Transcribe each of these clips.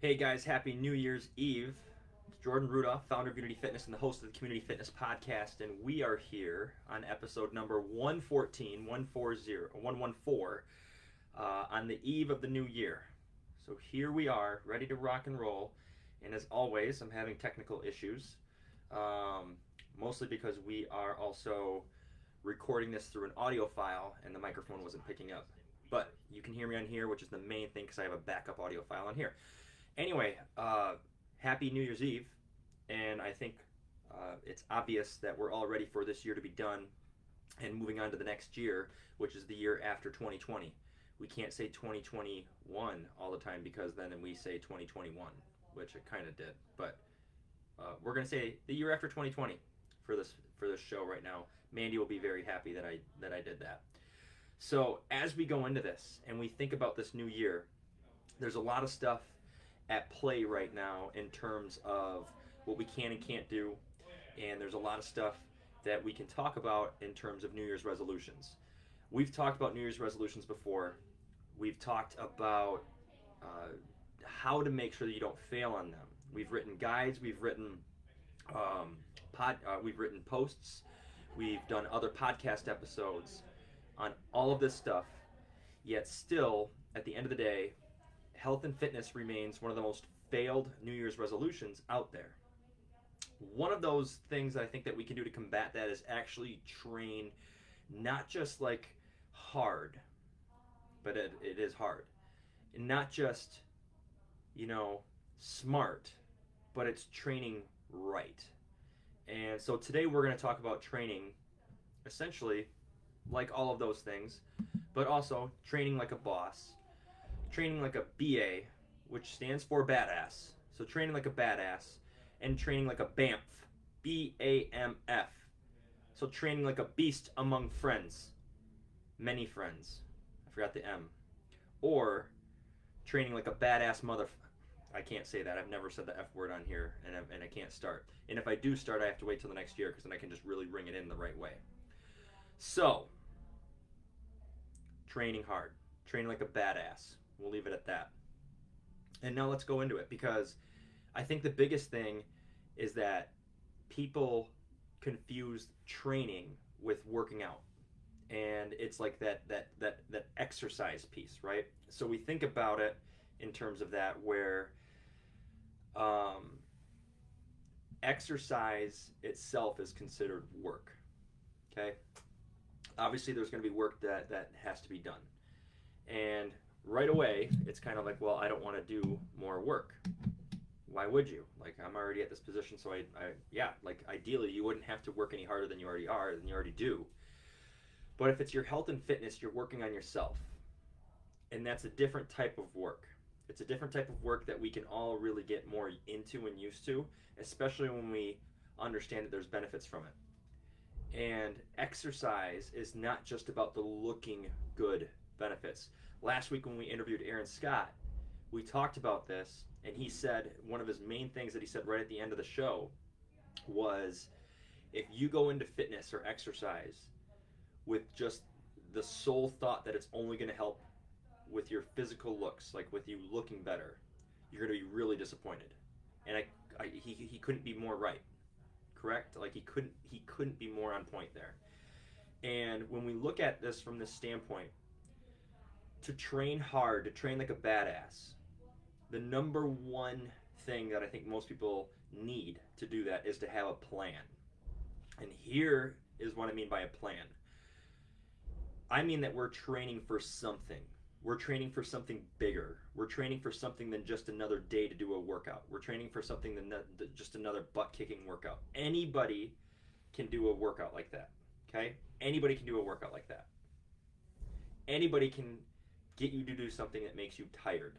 Hey guys, happy New Year's Eve. It's Jordan Rudolph, founder of Unity Fitness and the host of the Community Fitness Podcast, and we are here on episode number 114, 114, on the eve of the new year. So here we are, ready to rock and roll, and as always, I'm having technical issues, mostly because we are also recording this through an audio file and the microphone wasn't picking up. But you can hear me on here, which is the main thing because I have a backup audio file on here. Anyway, happy New Year's Eve, and I think it's obvious that we're all ready for this year to be done and moving on to the next year, which is the year after 2020. We can't say 2021 all the time because then we say 2021, which it kind of did. But we're gonna say the year after 2020 for this show right now. Mandy will be very happy that I did that. So as we go into this and we think about this new year, there's a lot of stuff at play right now in terms of what we can and can't do, and there's a lot of stuff that we can talk about in terms of New Year's resolutions. We've talked about New Year's resolutions before. We've talked about how to make sure that you don't fail on them. We've written guides. We've written we've written posts. We've done other podcast episodes on all of this stuff. Yet still, at the end of the day, health and fitness remains one of the most failed New Year's resolutions out there. One of those things that I think that we can do to combat that is actually train not just like hard, but it is hard. And not just, smart, but it's training right. And so today we're going to talk about training essentially like all of those things, but also training like a boss, training like a BA, which stands for badass. So training like a badass, and training like a BAMF, BAMF. So training like a beast among friends, many friends. I forgot the M. Or training like a badass mother. I can't say that. I've never said the F word on here, and I can't start. And if I do start, I have to wait till the next year because then I can just really ring it in the right way. So, training hard, training like a badass. We'll leave it at that. And now let's go into it because I think the biggest thing is that people confuse training with working out. And it's like that exercise piece, right? So we think about it in terms of that where exercise itself is considered work. Okay? Obviously there's going to be work that has to be done. And right away, it's kind of like, well, I don't want to do more work. Why would you? Like, I'm already at this position, so ideally, you wouldn't have to work any harder than you already are, than you already do. But if it's your health and fitness, you're working on yourself. And that's a different type of work. It's a different type of work that we can all really get more into and used to, especially when we understand that there's benefits from it. And exercise is not just about the looking good benefits. Last week when we interviewed Aaron Scott, we talked about this, and he said one of his main things that he said right at the end of the show was if you go into fitness or exercise with just the sole thought that it's only going to help with your physical looks, like with you looking better, you're going to be really disappointed. And he couldn't be more right. Correct? Like he couldn't be more on point there. And when we look at this from this standpoint, to train hard, to train like a badass, the number one thing that I think most people need to do that is to have a plan. And here is what I mean by a plan. I mean that we're training for something. We're training for something bigger. We're training for something than just another day to do a workout. We're training for something than just another butt-kicking workout. Anybody can do a workout like that, okay? Anybody can do a workout like that. Anybody can get you to do something that makes you tired,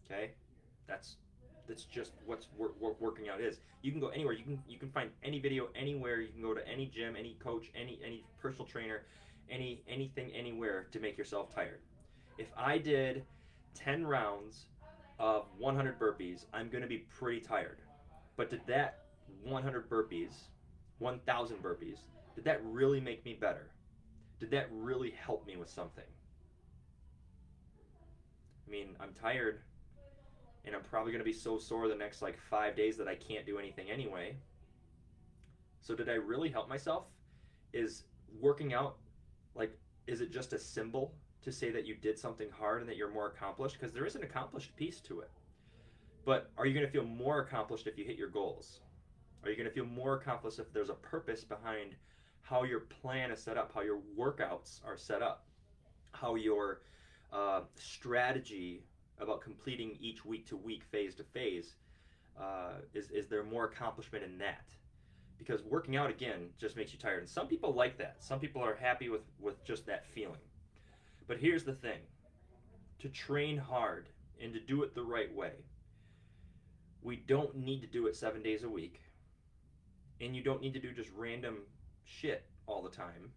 okay? That's just what's working out is. You can go anywhere. You can find any video anywhere. You can go to any gym, any coach, any personal trainer, anything anywhere to make yourself tired. If I did 10 rounds of 100 burpees, I'm going to be pretty tired. But did that 100 burpees, 1,000 burpees, did that really make me better? Did that really help me with something? I mean, I'm tired, and I'm probably going to be so sore the next like 5 days that I can't do anything anyway. So did I really help myself? Is working out, like, is it just a symbol to say that you did something hard and that you're more accomplished? Because there is an accomplished piece to it. But are you going to feel more accomplished if you hit your goals? Are you going to feel more accomplished if there's a purpose behind how your plan is set up, how your workouts are set up, how your strategy about completing each week to week, phase to phase, is there more accomplishment in that? Because working out, again, just makes you tired. And some people like that. Some people are happy with just that feeling. But here's the thing. To train hard and to do it the right way, we don't need to do it 7 days a week. And you don't need to do just random shit all the time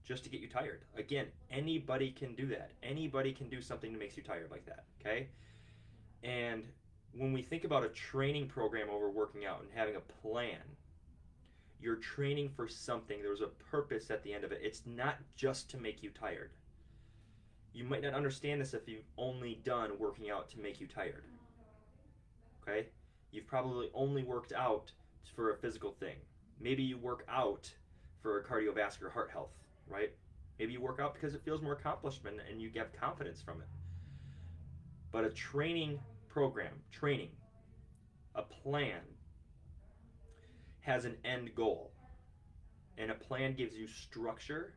just to get you tired. Again, anybody can do that. Anybody can do something that makes you tired like that, okay? And when we think about a training program over working out and having a plan, you're training for something. There's a purpose at the end of it. It's not just to make you tired. You might not understand this if you've only done working out to make you tired, okay? You've probably only worked out for a physical thing. Maybe you work out for cardiovascular heart health, right? Maybe you work out because it feels more accomplishment and you get confidence from it. But a training program, a plan, has an end goal. And a plan gives you structure,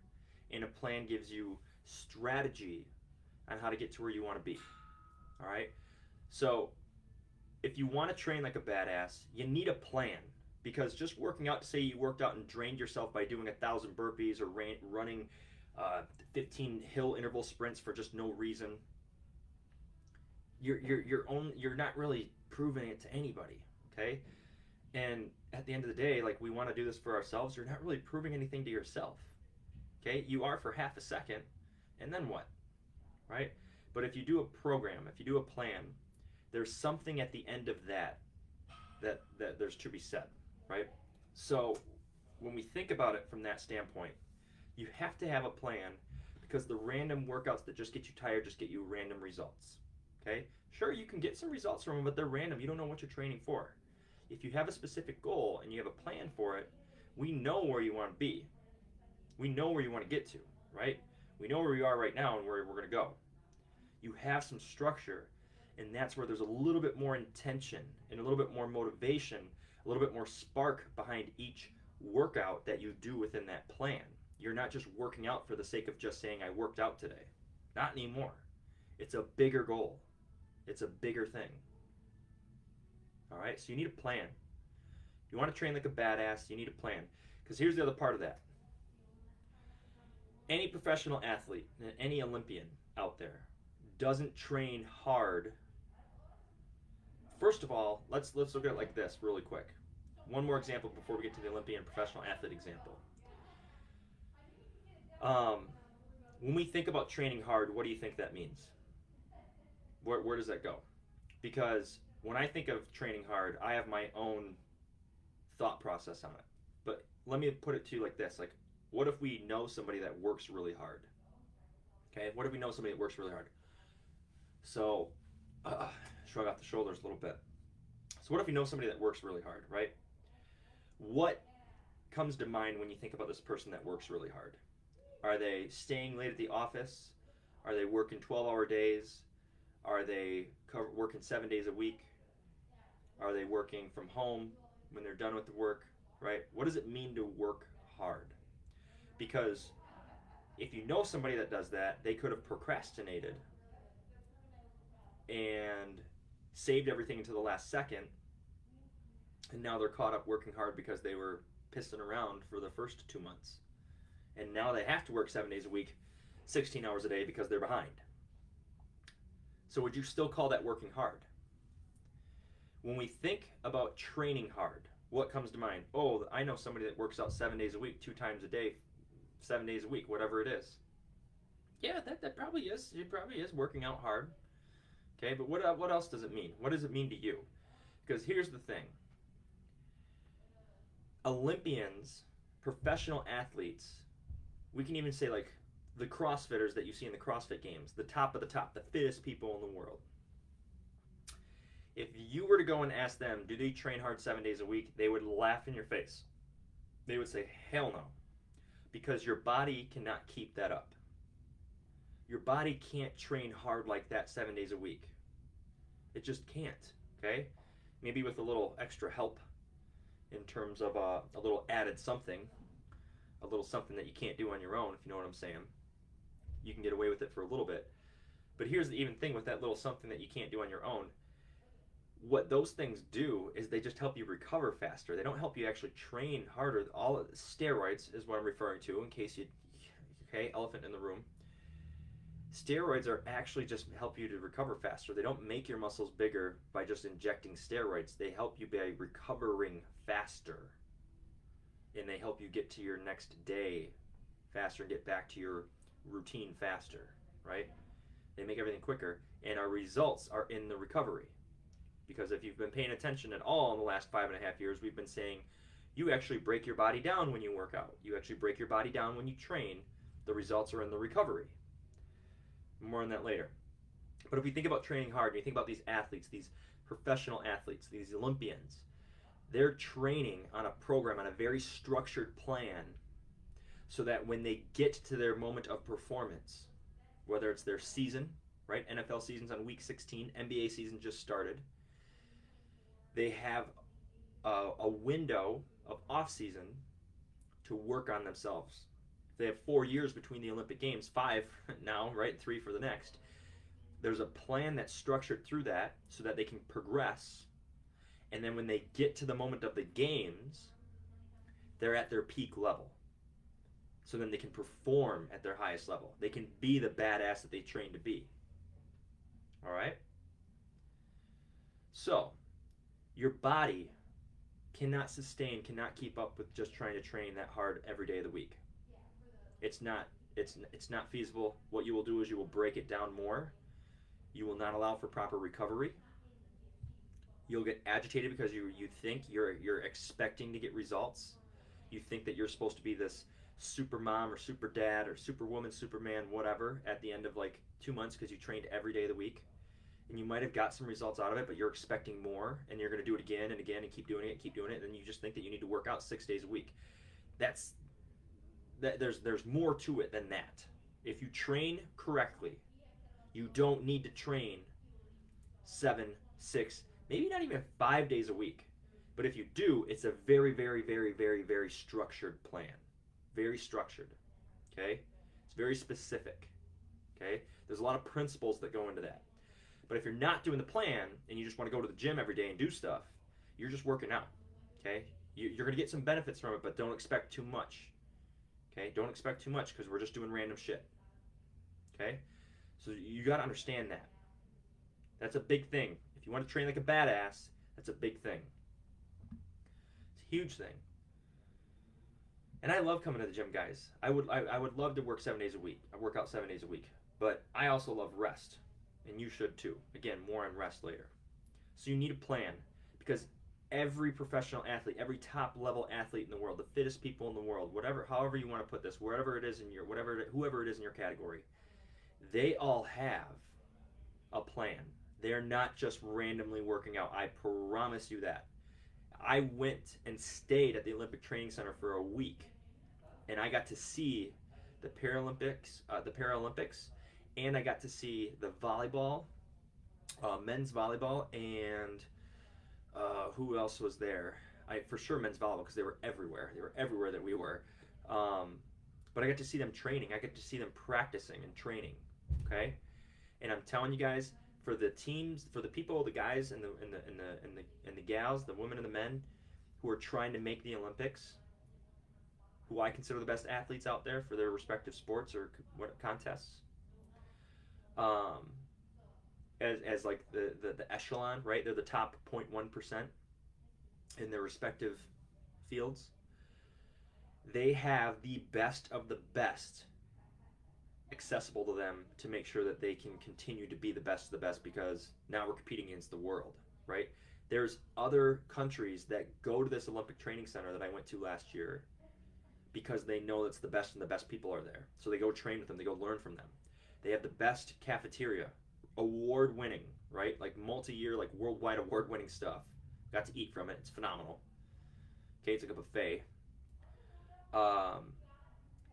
and a plan gives you strategy on how to get to where you want to be. All right? So if you want to train like a badass, you need a plan. Because just working out to say you worked out and drained yourself by doing 1,000 burpees or running 15 hill interval sprints for just no reason, you're not really proving it to anybody, okay? And at the end of the day, like, we want to do this for ourselves. You're not really proving anything to yourself, okay? You are for half a second, and then what, right? But if you do a program, if you do a plan, there's something at the end of that there's to be said, right? So when we think about it from that standpoint, you have to have a plan, because the random workouts that just get you tired just get you random results, okay? Sure, you can get some results from them, but they're random. You don't know what you're training for. If you have a specific goal and you have a plan for it, we know where you want to be. We know where you want to get to, right? We know where we are right now and where we're going to go. You have some structure, and that's where there's a little bit more intention and a little bit more motivation, a little bit more spark behind each workout that you do within that plan. You're not just working out for the sake of just saying, I worked out today. Not anymore. It's a bigger goal. It's a bigger thing. All right, so you need a plan. If you want to train like a badass, you need a plan. Because here's the other part of that. Any professional athlete, any Olympian out there doesn't train hard. First of all, let's look at it like this really quick. One more example before we get to the Olympian professional athlete example. When we think about training hard, what do you think that means? Where does that go? Because when I think of training hard, I have my own thought process on it. But let me put it to you like this. Like, what if we know somebody that works really hard? Okay, what if we know somebody that works really hard? So, shrug off the shoulders a little bit. So what if you know somebody that works really hard, right? What comes to mind when you think about this person that works really hard? Are they staying late at the office? Are they working 12-hour days? Are they working 7 days a week? Are they working from home when they're done with the work, right? What does it mean to work hard? Because if you know somebody that does that, they could have procrastinated and saved everything until the last second, and now they're caught up working hard because they were pissing around for the first 2 months. And now they have to work 7 days a week, 16 hours a day because they're behind. So would you still call that working hard? When we think about training hard, what comes to mind? Oh, I know somebody that works out 7 days a week, 2 times a day, 7 days a week, whatever it is. Yeah, that probably is. It probably is working out hard. Okay, but what else does it mean? What does it mean to you? Because here's the thing. Olympians, professional athletes, we can even say like the CrossFitters that you see in the CrossFit games, the top of the top, the fittest people in the world. you were to go and ask them, do they train hard 7 days a week? They would laugh in your face. They would say, hell no. Because your body cannot keep that up. Your body can't train hard like that 7 days a week. It just can't, okay? Maybe with a little extra help in terms of a little added something, a little something that you can't do on your own, if you know what I'm saying. You can get away with it for a little bit. But here's the even thing with that little something that you can't do on your own. What those things do is they just help you recover faster. They don't help you actually train harder. All of the steroids is what I'm referring to, in case you, okay, elephant in the room. Steroids are actually just help you to recover faster. They don't make your muscles bigger by just injecting steroids. They help you by recovering faster. And they help you get to your next day faster and get back to your routine faster, right? They make everything quicker, and our results are in the recovery. Because if you've been paying attention at all in the last 5.5 years, we've been saying you actually break your body down when you work out. You actually break your body down when you train. The results are in the recovery. More on that later. But if we think about training hard, and you think about these athletes, these professional athletes, these Olympians, they're training on a program, on a very structured plan, so that when they get to their moment of performance, whether it's their season, right? NFL season's on week 16, NBA season just started. They have a window of off-season to work on themselves. They have 4 years between the Olympic Games, 5 now, right? 3 for the next. There's a plan that's structured through that so that they can progress. And then when they get to the moment of the games, they're at their peak level. So then they can perform at their highest level. They can be the badass that they trained to be. All right? So, your body cannot sustain, cannot keep up with just trying to train that hard every day of the week. It's not feasible. What you will do is you will break it down more. You will not allow for proper recovery. You'll get agitated because you think you're expecting to get results. You think that you're supposed to be this super mom or super dad or superwoman, superman, whatever, at the end of like 2 months because you trained every day of the week. And you might have got some results out of it, but you're expecting more, and you're going to do it again and again and keep doing it, and then you just think that you need to work out 6 days a week. There's more to it than that. If you train correctly, you don't need to train 7, 6, maybe not even 5 days a week. But if you do, it's a very, very, very, very, very structured plan. Very structured. Okay? It's very specific. Okay? There's a lot of principles that go into that. But if you're not doing the plan and you just want to go to the gym every day and do stuff, you're just working out. Okay? You're going to get some benefits from it, but don't expect too much. Okay? Don't expect too much because we're just doing random shit. Okay? So you got to understand that. That's a big thing. If you want to train like a badass, that's a big thing. It's a huge thing. And I love coming to the gym, guys. I would love to work 7 days a week. I work out 7 days a week. But I also love rest. And you should too. Again, more on rest later. So you need a plan, because every professional athlete, every top level athlete in the world, the fittest people in the world, however you want to put this, whoever it is in your category, they all have a plan. They're not just randomly working out. I promise you that. I went and stayed at the Olympic Training Center for a week, and I got to see the Paralympics, and I got to see the volleyball, men's volleyball, and who else was there? For sure men's volleyball, because they were everywhere. They were everywhere that we were. But I got to see them training. I got to see them practicing and training. Okay, and I'm telling you guys, for the teams, for the people, the guys and the gals, the women and the men who are trying to make the Olympics, who I consider the best athletes out there for their respective sports or contests. As like the echelon, right? They're the top 0.1% in their respective fields. They have the best of the best accessible to them to make sure that they can continue to be the best of the best, because now we're competing against the world, right? There's other countries that go to this Olympic Training Center that I went to last year because they know it's the best and the best people are there. So they go train with them, they go learn from them. They have the best cafeteria, award-winning, right? Like multi-year, like worldwide award-winning stuff. Got to eat from it. It's phenomenal. Okay, it's like a buffet. Um,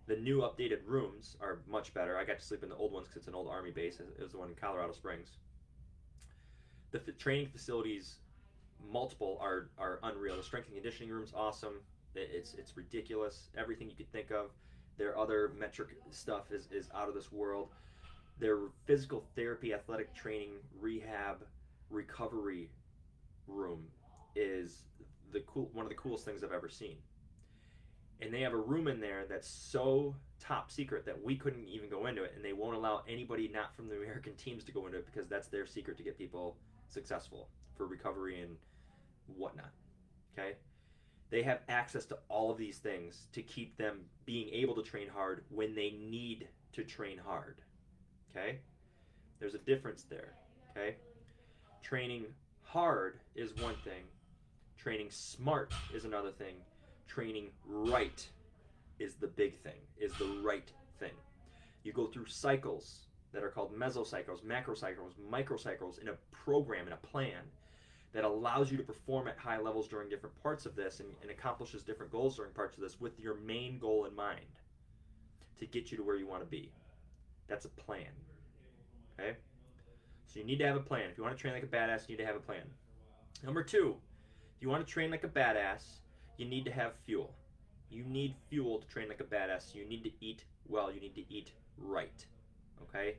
the new updated rooms are much better. I got to sleep in the old ones because it's an old Army base. It was the one in Colorado Springs. The training facilities, multiple, are unreal. The strength and conditioning room's awesome. It's ridiculous. Everything you could think of. Their other metric stuff is out of this world. Their physical therapy, athletic training, rehab, recovery room is one of the coolest things I've ever seen. And they have a room in there that's so top secret that we couldn't even go into it, and they won't allow anybody not from the American teams to go into it because that's their secret to get people successful for recovery and whatnot. Okay? They have access to all of these things to keep them being able to train hard when they need to train hard. Okay? There's a difference there. Okay? Training hard is one thing. Training smart is another thing. Training right is the big thing, is the right thing. You go through cycles that are called mesocycles, macrocycles, microcycles in a program, in a plan that allows you to perform at high levels during different parts of this and accomplishes different goals during parts of this with your main goal in mind to get you to where you want to be. That's a plan. Okay? So you need to have a plan. If you want to train like a badass, you need to have a plan. Number two, if you want to train like a badass, you need to have fuel. You need fuel to train like a badass. You need to eat well. You need to eat right. Okay?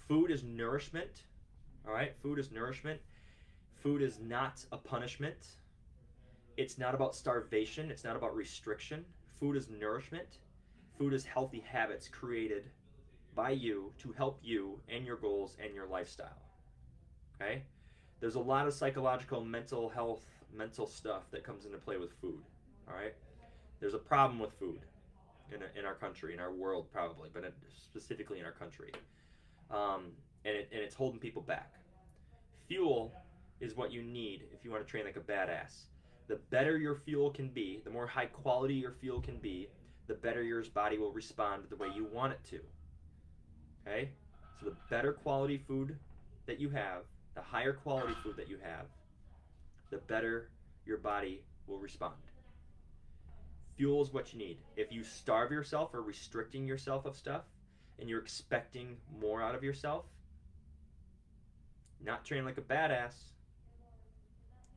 Food is nourishment. All right? Food is nourishment. Food is not a punishment. It's not about starvation. It's not about restriction. Food is nourishment. Food is healthy habits created by you to help you and your goals and your lifestyle. Okay? There's a lot of psychological, mental health, mental stuff that comes into play with food. All right? There's a problem with food in our country, in our world probably, but specifically in our country. And it's holding people back. Fuel is what you need if you want to train like a badass. The better your fuel can be, the more high quality your fuel can be, the better your body will respond the way you want it to. Okay? So the better quality food that you have, the higher quality food that you have, the better your body will respond. Fuel is what you need. If you starve yourself or restricting yourself of stuff and you're expecting more out of yourself, not training like a badass.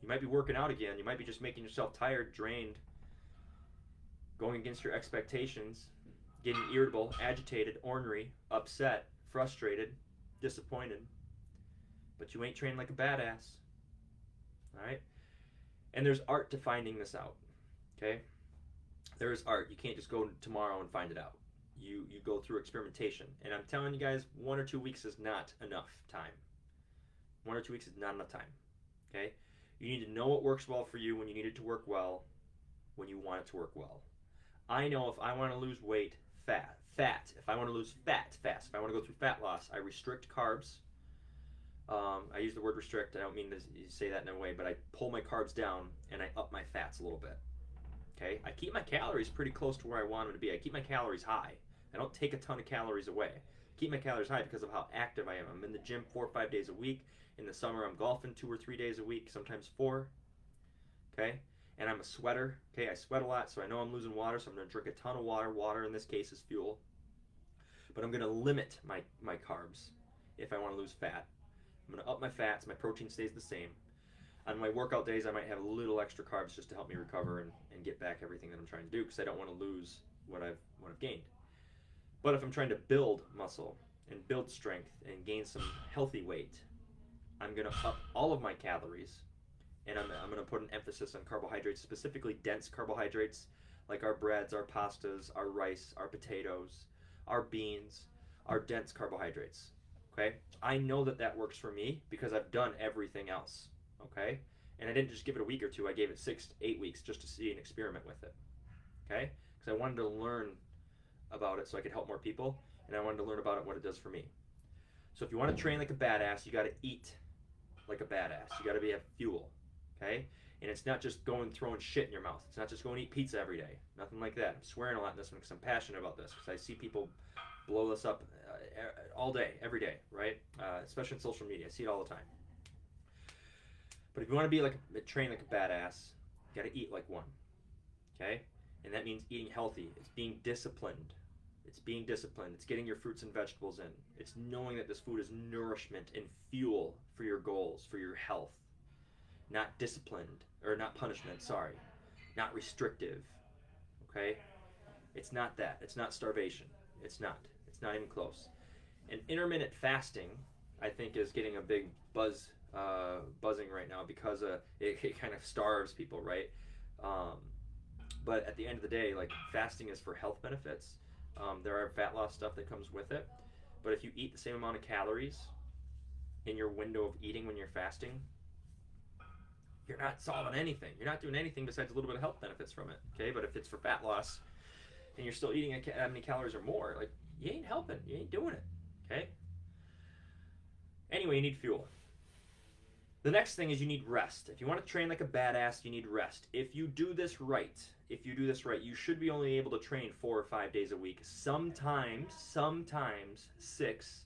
You might be working out again. You might be just making yourself tired, drained, going against your expectations, getting irritable, agitated, ornery, upset, frustrated, disappointed. But you ain't training like a badass. All right? And there's art to finding this out. Okay? There is art. You can't just go tomorrow and find it out. You go through experimentation. And I'm telling you guys, 1 or 2 weeks is not enough time. 1 or 2 weeks is not enough time. Okay? You need to know what works well for you when you need it to work well, when you want it to work well. I know if I want to lose weight, fat. If I want to lose fat fast. If I want to go through fat loss, I restrict carbs. I use the word restrict. I don't mean to say that in a way, but I pull my carbs down and I up my fats a little bit. Okay? I keep my calories pretty close to where I want them to be. I keep my calories high. I don't take a ton of calories away. I keep my calories high because of how active I am. I'm in the gym 4 or 5 days a week. In the summer, I'm golfing 2 or 3 days a week, sometimes 4. Okay? And I'm a sweater. Okay? I sweat a lot, so I know I'm losing water, so I'm going to drink a ton of water. Water, in this case, is fuel. But I'm going to limit my carbs if I want to lose fat. I'm going to up my fats. My protein stays the same. On my workout days, I might have a little extra carbs just to help me recover and get back everything that I'm trying to do because I don't want to lose what I've gained. But if I'm trying to build muscle and build strength and gain some healthy weight, I'm going to up all of my calories, and I'm going to put an emphasis on carbohydrates, specifically dense carbohydrates like our breads, our pastas, our rice, our potatoes, our beans, our dense carbohydrates. Okay? I know that works for me because I've done everything else. Okay? And I didn't just give it a week or two. I gave it 6 to 8 weeks just to see and experiment with it. Okay? Because I wanted to learn about it so I could help more people, and I wanted to learn about it, what it does for me. So if you want to train like a badass, you got to eat like a badass. You got to have fuel. Okay? And it's not just throwing shit in your mouth. It's not just going to eat pizza every day. Nothing like that. I'm swearing a lot in this one because I'm passionate about this, because I see people blow this up all day, every day, right? Especially on social media. I see it all the time. But if you want to be like train like a badass, you got to eat like one. Okay, and that means eating healthy. It's being disciplined. It's being disciplined. It's getting your fruits and vegetables in. It's knowing that this food is nourishment and fuel for your goals, for your health. Not disciplined, or not punishment, sorry. Not restrictive. Okay? It's not that. It's not starvation. It's not. It's not even close. And intermittent fasting, I think, is getting a big buzzing right now because it kind of starves people, right? But at the end of the day, like, fasting is for health benefits. There are fat loss stuff that comes with it. But if you eat the same amount of calories in your window of eating when you're fasting, you're not solving anything. You're not doing anything besides a little bit of health benefits from it. Okay, but if it's for fat loss and you're still eating that many calories or more, like, you ain't helping. You ain't doing it. Okay. Anyway, you need fuel. The next thing is you need rest. If you want to train like a badass, you need rest. If you do this right, you should be only able to train 4 or 5 days a week. Sometimes 6,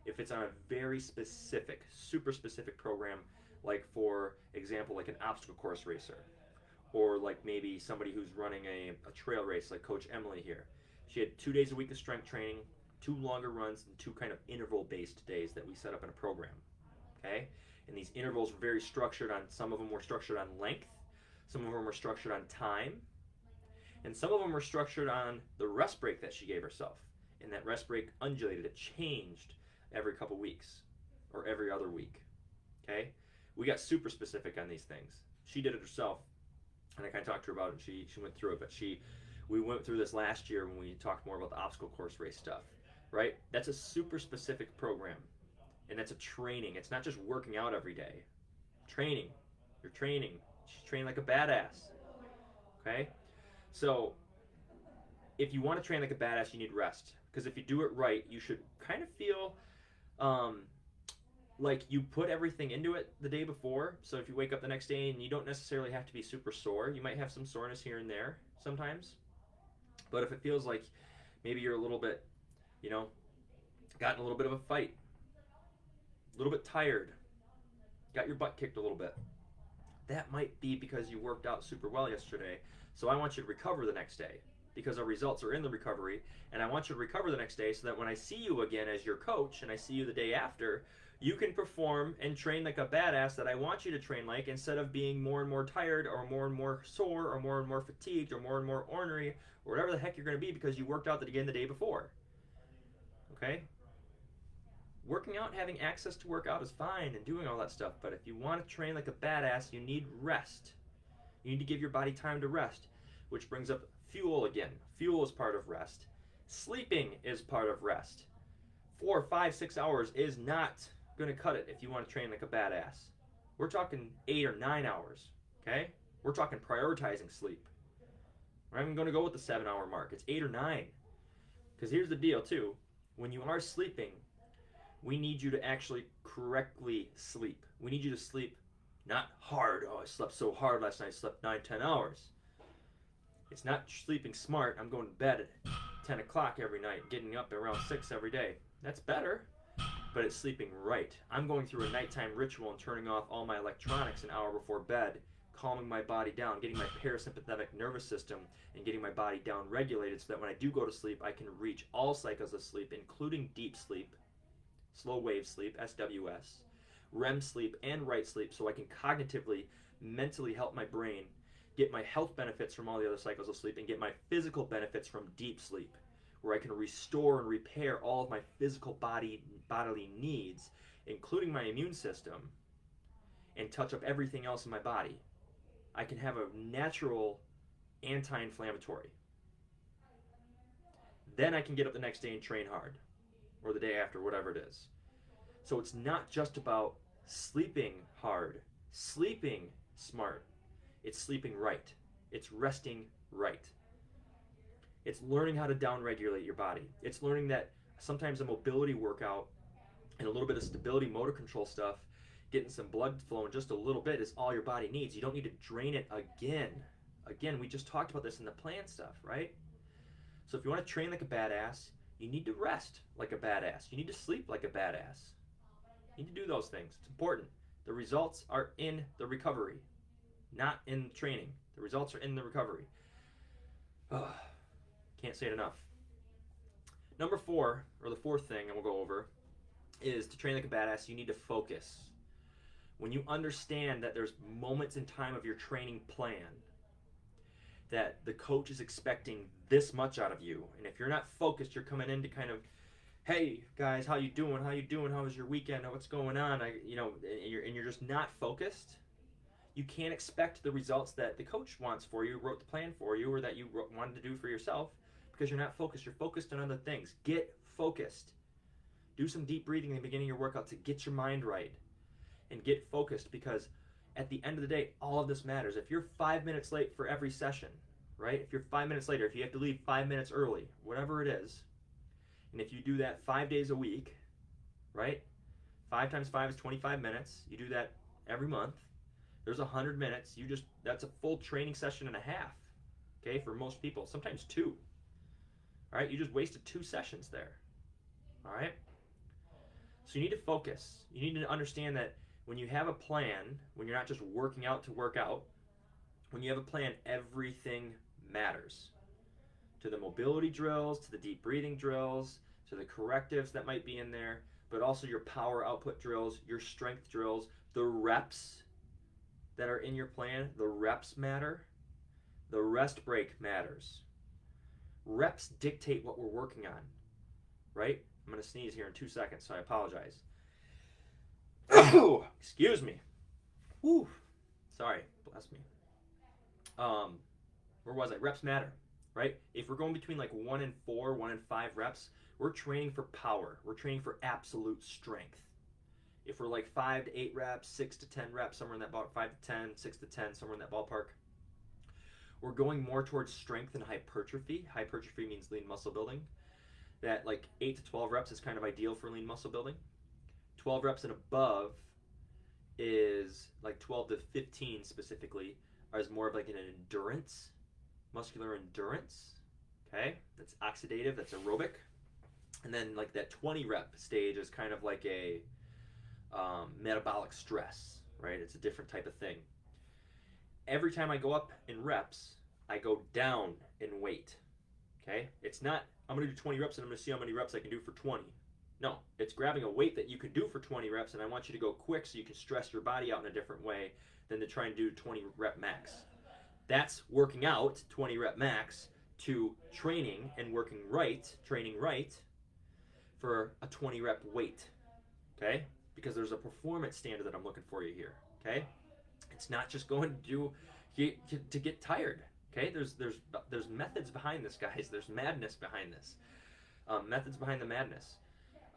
if it's on a very specific, super specific program, like, for example, like an obstacle course racer, or like maybe somebody who's running a trail race like Coach Emily here. She had 2 days a week of strength training, 2 longer runs, and 2 kind of interval-based days that we set up in a program. Okay? And these intervals were very structured on, some of them were structured on length, some of them were structured on time, and some of them were structured on the rest break that she gave herself. And that rest break undulated, it changed every couple weeks, or every other week. Okay? We got super specific on these things. She did it herself, and I kind of talked to her about it, and she went through it, but we went through this last year when we talked more about the obstacle course race stuff, right? That's a super specific program, and that's a training. It's not just working out every day. Training. You're training. She's training like a badass, okay? So if you want to train like a badass, you need rest, because if you do it right, you should kind of feel like you put everything into it the day before. So if you wake up the next day, and you don't necessarily have to be super sore, you might have some soreness here and there sometimes. But if it feels like maybe you're a little bit, got in a little bit of a fight, a little bit tired, got your butt kicked a little bit, that might be because you worked out super well yesterday. So I want you to recover the next day, because our results are in the recovery, and I want you to recover the next day so that when I see you again as your coach, and I see you the day after, you can perform and train like a badass that I want you to train like, instead of being more and more tired, or more and more sore, or more and more fatigued, or more and more ornery, or whatever the heck you're going to be because you worked out again the day before. Okay? Working out and having access to work out is fine, and doing all that stuff, but if you want to train like a badass, you need rest. You need to give your body time to rest, which brings up fuel again. Fuel is part of rest. Sleeping is part of rest. 4, 5, 6 hours is not going to cut it if you want to train like a badass. We're talking 8 or 9 hours, okay? We're talking prioritizing sleep. I'm even going to go with the 7-hour mark. It's 8 or 9. Because here's the deal, too. When you are sleeping, we need you to actually correctly sleep. We need you to sleep not hard. Oh, I slept so hard last night. I slept 9, 10 hours. It's not sleeping smart. I'm going to bed at 10 o'clock every night, getting up around 6 every day. That's better, but it's sleeping right. I'm going through a nighttime ritual and turning off all my electronics an hour before bed, calming my body down, getting my parasympathetic nervous system, and getting my body down regulated so that when I do go to sleep, I can reach all cycles of sleep, including deep sleep, slow wave sleep, SWS, REM sleep, and right sleep, so I can cognitively, mentally help my brain get my health benefits from all the other cycles of sleep, and get my physical benefits from deep sleep, where I can restore and repair all of my physical bodily needs, including my immune system, and touch up everything else in my body. I can have a natural anti-inflammatory. Then I can get up the next day and train hard, or the day after, whatever it is. So it's not just about sleeping hard, sleeping smart. It's sleeping right. It's resting right. It's learning how to downregulate your body. It's learning that sometimes a mobility workout and a little bit of stability motor control stuff, getting some blood flowing just a little bit, is all your body needs. You don't need to drain it again. Again, we just talked about this in the plan stuff, right? So if you want to train like a badass, you need to rest like a badass. You need to sleep like a badass. You need to do those things. It's important. The results are in the recovery, not in training. The results are in the recovery. Ugh, can't say it enough. Number 4, or the fourth thing I will go over, is to train like a badass, you need to focus. When you understand that there's moments in time of your training plan that the coach is expecting this much out of you, and if you're not focused, you're coming in to kind of, hey guys, how you doing? How you doing? How was your weekend? What's going on? And you're just not focused. You can't expect the results that the coach wants for you, wrote the plan for you, or that you wanted to do for yourself, because you're not focused. You're focused on other things. Get focused. Do some deep breathing in the beginning of your workout to get your mind right and get focused, because at the end of the day, all of this matters. If you're 5 minutes late for every session, right? If you're 5 minutes later, if you have to leave 5 minutes early, whatever it is, and if you do that 5 days a week, right? 5 times 5 is 25 minutes. You do that every month. There's 100 minutes. That's a full training session and a half, okay, for most people. Sometimes 2. All right, you just wasted 2 sessions there. All right? So you need to focus. You need to understand that when you have a plan, when you're not just working out to work out, when you have a plan, everything matters. To the mobility drills, to the deep breathing drills, to the correctives that might be in there, but also your power output drills, your strength drills, the reps that are in your plan, the reps matter. The rest break matters. Reps dictate what we're working on, right? I'm going to sneeze here in 2 seconds, so I apologize. Excuse me. Whew. Sorry, bless me. Where was I? Reps matter, right? If we're going between like 1 and 4, 1 and 5 reps, we're training for power. We're training for absolute strength. If we're like 5 to 8 reps, 6 to 10 reps, somewhere in that ballpark, 5 to 10, 6 to 10, somewhere in that ballpark, we're going more towards strength and hypertrophy. Hypertrophy means lean muscle building. That like 8 to 12 reps is kind of ideal for lean muscle building. 12 reps and above is like 12 to 15 specifically, is more of like an endurance, muscular endurance. Okay, that's oxidative, that's aerobic. And then like that 20 rep stage is kind of like a metabolic stress, right? It's a different type of thing. Every time I go up in reps, I go down in weight. Okay, it's not I'm going to do 20 reps and I'm going to see how many reps I can do for 20. No, it's grabbing a weight that you can do for 20 reps, and I want you to go quick so you can stress your body out in a different way than to try and do 20 rep max. That's working out 20 rep max to training and working right, training right for a 20 rep weight. Okay? Because there's a performance standard that I'm looking for you here. Okay? It's not just going to get tired. Okay? There's methods behind this, guys. There's madness behind this. Methods behind the madness.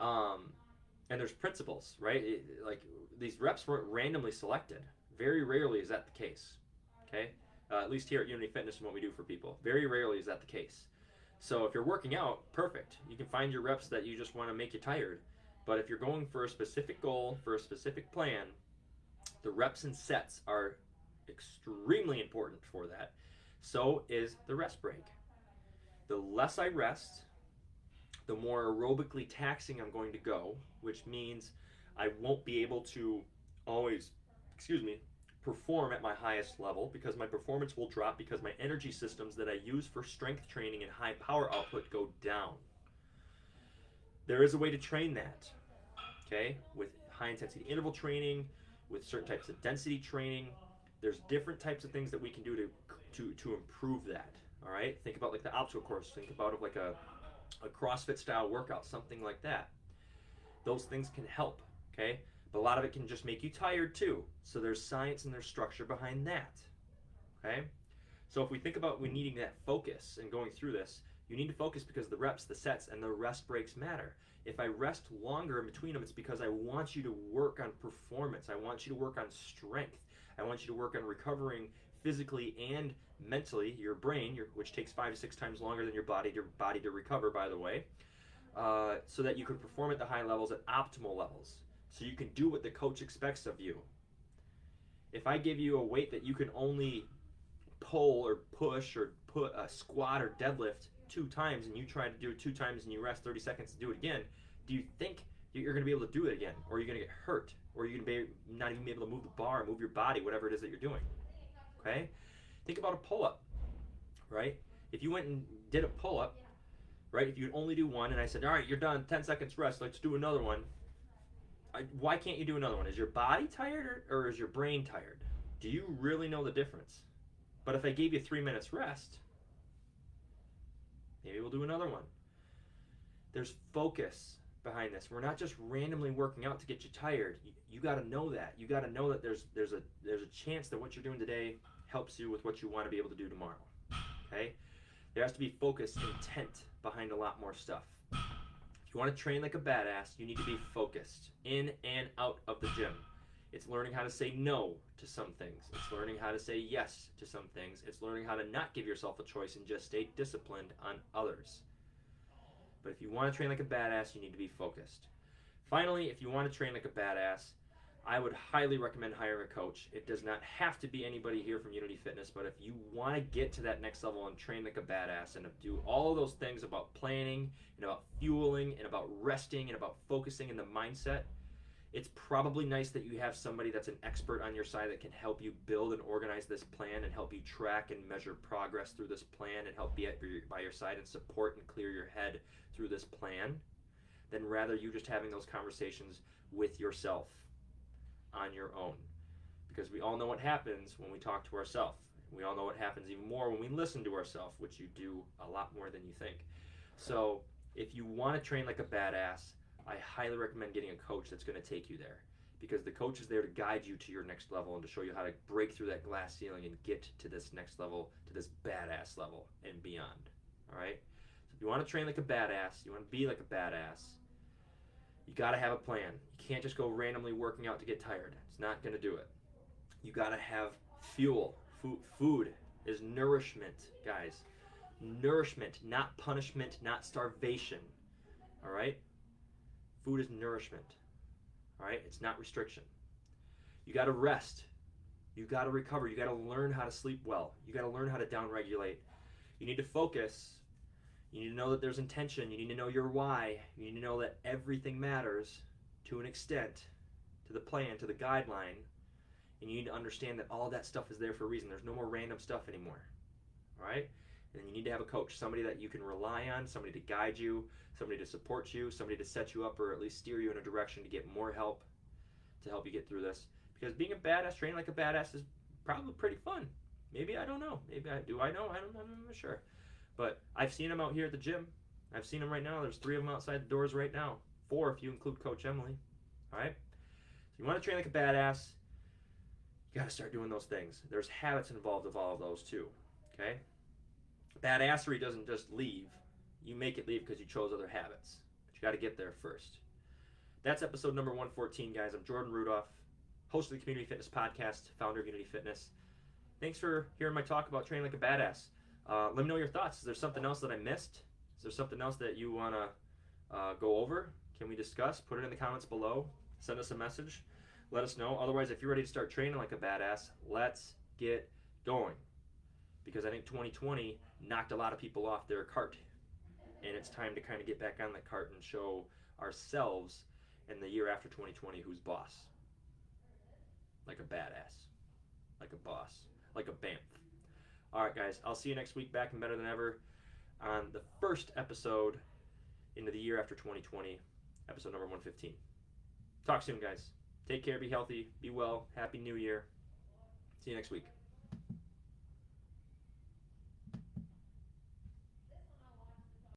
And there's principles, right? Like these reps weren't randomly selected. Very rarely is that the case. Okay? At least here at Unity Fitness and what we do for people. Very rarely is that the case. So if you're working out, perfect. You can find your reps that you just want to make you tired. But if you're going for a specific goal, for a specific plan, the reps and sets are extremely important for that. So is the rest break. The less I rest, the more aerobically taxing I'm going to go, which means I won't be able to always, perform at my highest level, because my performance will drop because my energy systems that I use for strength training and high power output go down. There is a way to train that, okay, with high intensity interval training, with certain types of density training. There's different types of things that we can do to improve that, all right? Think about like the obstacle course. Think about it like a CrossFit style workout, something like that. Those things can help, okay? But a lot of it can just make you tired too. So there's science and there's structure behind that, okay? So if we think about we needing that focus and going through this, you need to focus because the reps, the sets, and the rest breaks matter. If I rest longer in between them, it's because I want you to work on performance. I want you to work on strength. I want you to work on recovering physically and mentally, your brain, which takes 5 to 6 times longer than your body to recover, by the way, so that you can perform at the high levels at optimal levels. So you can do what the coach expects of you. If I give you a weight that you can only pull or push or put a squat or deadlift 2 times, and you try to do it 2 times and you rest 30 seconds to do it again, do you think you're going to be able to do it again, or are you going to get hurt? or you're going to be not even be able to move the bar, move your body, whatever it is that you're doing. Okay? Think about a pull-up, right? If you went and did a pull-up, right, if you'd only do one and I said, all right, you're done, 10 seconds rest, let's do another one. Why can't you do another one? Is your body tired or is your brain tired? Do you really know the difference? But if I gave you 3 minutes rest, maybe we'll do another one. There's focus behind this. We're not just randomly working out to get you tired. You got to know that. You got to know that there's a chance that what you're doing today helps you with what you want to be able to do tomorrow. Okay? There has to be focus, intent behind a lot more stuff. If you want to train like a badass, you need to be focused in and out of the gym. It's learning how to say no to some things. It's learning how to say yes to some things. It's learning how to not give yourself a choice and just stay disciplined on others. But if you want to train like a badass, you need to be focused. Finally, if you want to train like a badass, I would highly recommend hiring a coach. It does not have to be anybody here from Unity Fitness, but if you want to get to that next level and train like a badass and do all of those things about planning and about fueling and about resting and about focusing in the mindset, it's probably nice that you have somebody that's an expert on your side that can help you build and organize this plan and help you track and measure progress through this plan and help be by your side and support and clear your head through this plan, than rather you just having those conversations with yourself on your own. Because we all know what happens when we talk to ourselves. We all know what happens even more when we listen to ourselves, which you do a lot more than you think. So if you want to train like a badass, I highly recommend getting a coach that's going to take you there, because the coach is there to guide you to your next level and to show you how to break through that glass ceiling and get to this next level, to this badass level and beyond. All right? So if you want to train like a badass, you want to be like a badass, you got to have a plan. You can't just go randomly working out to get tired. It's not going to do it. You got to have fuel. Food is nourishment, guys. Nourishment, not punishment, not starvation. All right? Food is nourishment. All right? It's not restriction. You got to rest. You got to recover. You got to learn how to sleep well. You got to learn how to downregulate. You need to focus. You need to know that there's intention. You need to know your why. You need to know that everything matters to an extent, to the plan, to the guideline. And you need to understand that all that stuff is there for a reason. There's no more random stuff anymore. All right? And then you need to have a coach, somebody that you can rely on, somebody to guide you, somebody to support you, somebody to set you up or at least steer you in a direction to get more help to help you get through this. Because being a badass, training like a badass is probably pretty fun. Maybe I don't know. Maybe I do. I know. I'm not sure. But I've seen them out here at the gym. I've seen them right now. There's 3 of them outside the doors right now. 4 if you include Coach Emily. All right? So you want to train like a badass, you got to start doing those things. There's habits involved of all of those too. Okay? Badassery doesn't just leave. You make it leave because you chose other habits. But you got to get there first. That's episode number 114, guys. I'm Jordan Rudolph, host of the Community Fitness Podcast, founder of Unity Fitness. Thanks for hearing my talk about training like a badass. Let me know your thoughts. Is there something else that I missed? Is there something else that you want to go over? Can we discuss? Put it in the comments below. Send us a message. Let us know. Otherwise, if you're ready to start training like a badass, let's get going. Because I think 2020 knocked a lot of people off their cart. And it's time to kind of get back on the cart and show ourselves in the year after 2020 who's boss. Like a badass. Like a boss. Like a BAMF. Alright guys, I'll see you next week back and better than ever on the first episode into the year after 2020, episode number 115. Talk soon guys. Take care, be healthy, be well, happy new year. See you next week.